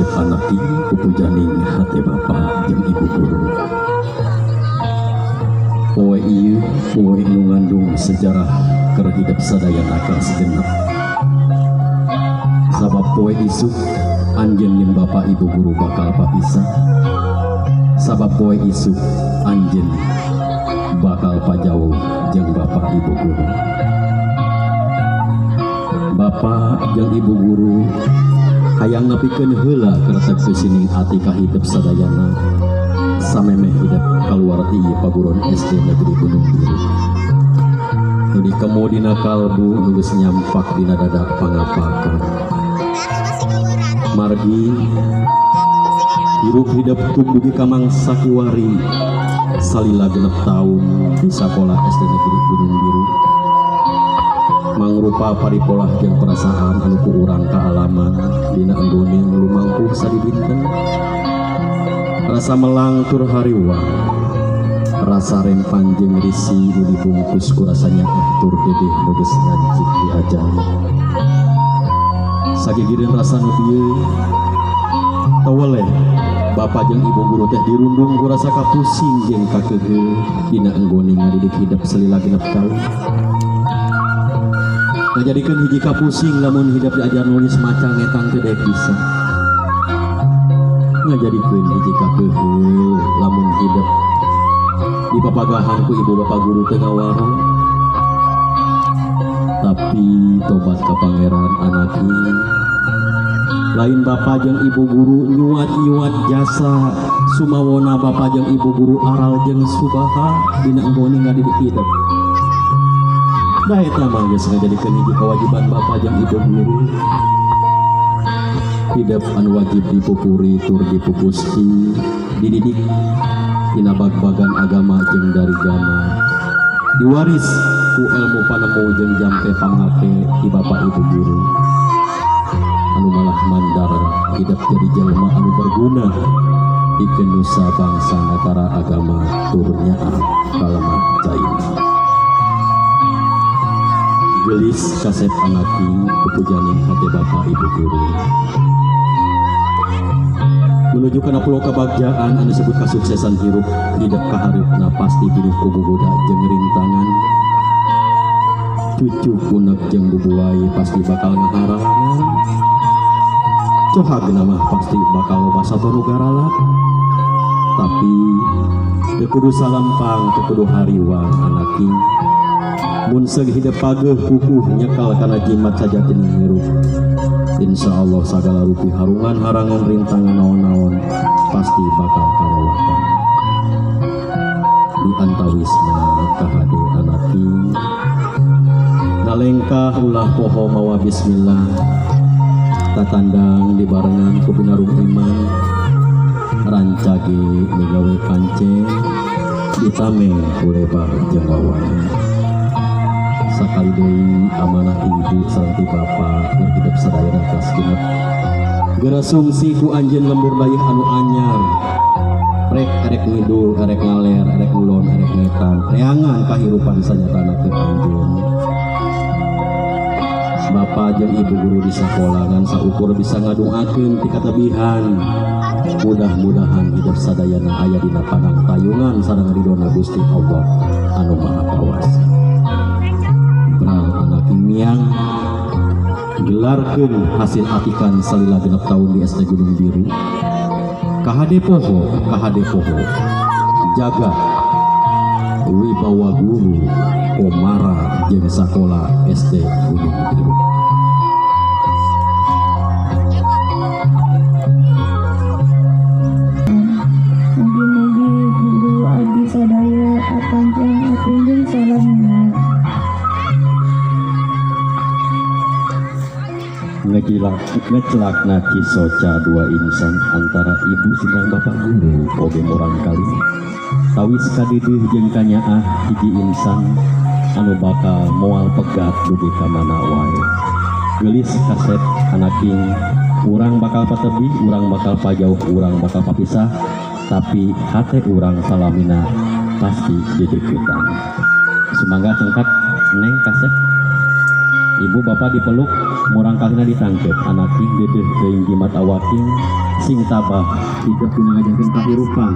kasep anaki pupujaning hati bapa jeung ibu guru. Poe ieu poe nu ngandung sejarah keur hidup sadayana kelas genep. Sabab poe isuk anjeun jeung bapa ibu guru bakal papisah. Sabab poe isuk anjeun bakal pajauh jeung bapa ibu guru. Bapak jeung ibu guru hayang nepikeun heula keur sining ati ka hidup sadayana samemeh hidup kaluar ti ieu paguron SD Negeri Gunung Biru. Nu dikemudina kalbu nu geus nyampak dina dadak pangapakan. Margi hirup hidup dugi ka mangsa kiwari salila 6 taun di sakola SD Negeri Gunung Biru. Mangrupa paripolah jeung perasaan anu ku urang kaalaman dina enggoning lumangkuh sadidinten. Rasa melangtur hariwang, rasa rempan jeung risi nu dibungkus ku rasanya tur dedeh nu geus ngancik diajali. Sagigireun rasa nu dieu taweleh bapa jeung ibu guru teh dirundung ku rasa kapusing jeung kakeugeuh dina enggoning ngadidik hidup salila 6 taun. Ngajadikeun hiji kapusing lamun hidup diajar nulis maca ngetang teu daek bisa. Ngajadikeun hiji kakeuheuh lamun hidup dipapagahan ku ibu bapak guru teu ngawarong. Tapi tobat ka pangeran anaki lain bapak jeung ibu guru nyuat-nyuat jasa sumawona bapak jeung ibu guru aral jeung subaha dina enggoning ngadidik hidup. Da eta mah geus ngajadikeun hiji kewajiban bapa jeung ibu guru. Hidup anu wajib dipupuri tur dipupuski, dididik tina bag-bagan agama jeung darigama. Diwaris ku ilmu panemu jeung jampe pangake ti bapa ibu guru. Anu malah mandar hidup jadi jelema anu berguna pikeun nusa bangsa negara agama tur nyaah kalemah jaina. Gelis kasep anaki pupujaning hati bapa ibu guru. Menuju kana pulau kebagjaan anu disebut kasuksesan hirup hidup kaharepna pasti binuh ku bubuda jeung rintangan. Cucu kunek jeung bubuai pasti bakal ngaharangan. Cohagna mah pasti bakal loba satoru garalak. Tapi teu kudu salampang teu kudu hariwang anaki. Mun seug hidup pageuh kukuh nyekal kana jimat sajatina hirup. Insyaallah sagala rupi harungan harangan rintangan naon-naon pasti bakal kalewatan. Di antawisna kahade anaki nalengkah ulah poho mawa bismillah tatandang dibarengan ku binarung iman rancage migawe kancing ditame ku lebar jeung wawana. Sakali deui amanah ibu sareng ti bapa keur hidup sadayana kelas genep. Gerasungsi ku anjeun lembur dayeuh anu anyar. Erek ngidul, erek ngaler, erek ulon, erek ngetan. Reangan kahirupan sanyatana teu anjeun. Bapa jeung ibu guru di sakola ngan saukur bisa ngadungakeun ti katabihan. Mudah-mudahan hidup sadayana aya dina panang tayungan sareng ridona Gusti Allah anu Maha Kawasa. Miang gelarkeun hasil atikan salila 6 tahun di SD Gunung Biru. Kahade poho jaga wibawa guru komara jeung sakola SD Gunung Biru. Mugi-mugi guru abdi sadaya apanjang atunjung salamna. Ngecelak naki soca dua insan antara ibu sedang bapak guru oge morang kali tawis kadidih jeung kanyaah hiji insan anu bakal moal pegat dugi ka mana wae. Gelis kasep anaking urang bakal patebi, urang bakal pajauh, urang bakal papisah, tapi hate urang salamina pasti dideketan. Semangga cengkat neng kasep ibu bapak dipeluk murang kalina ditangkep anaking dedeh teuing jimat awaking sing tabah hidup dina ngajakeun kahirupan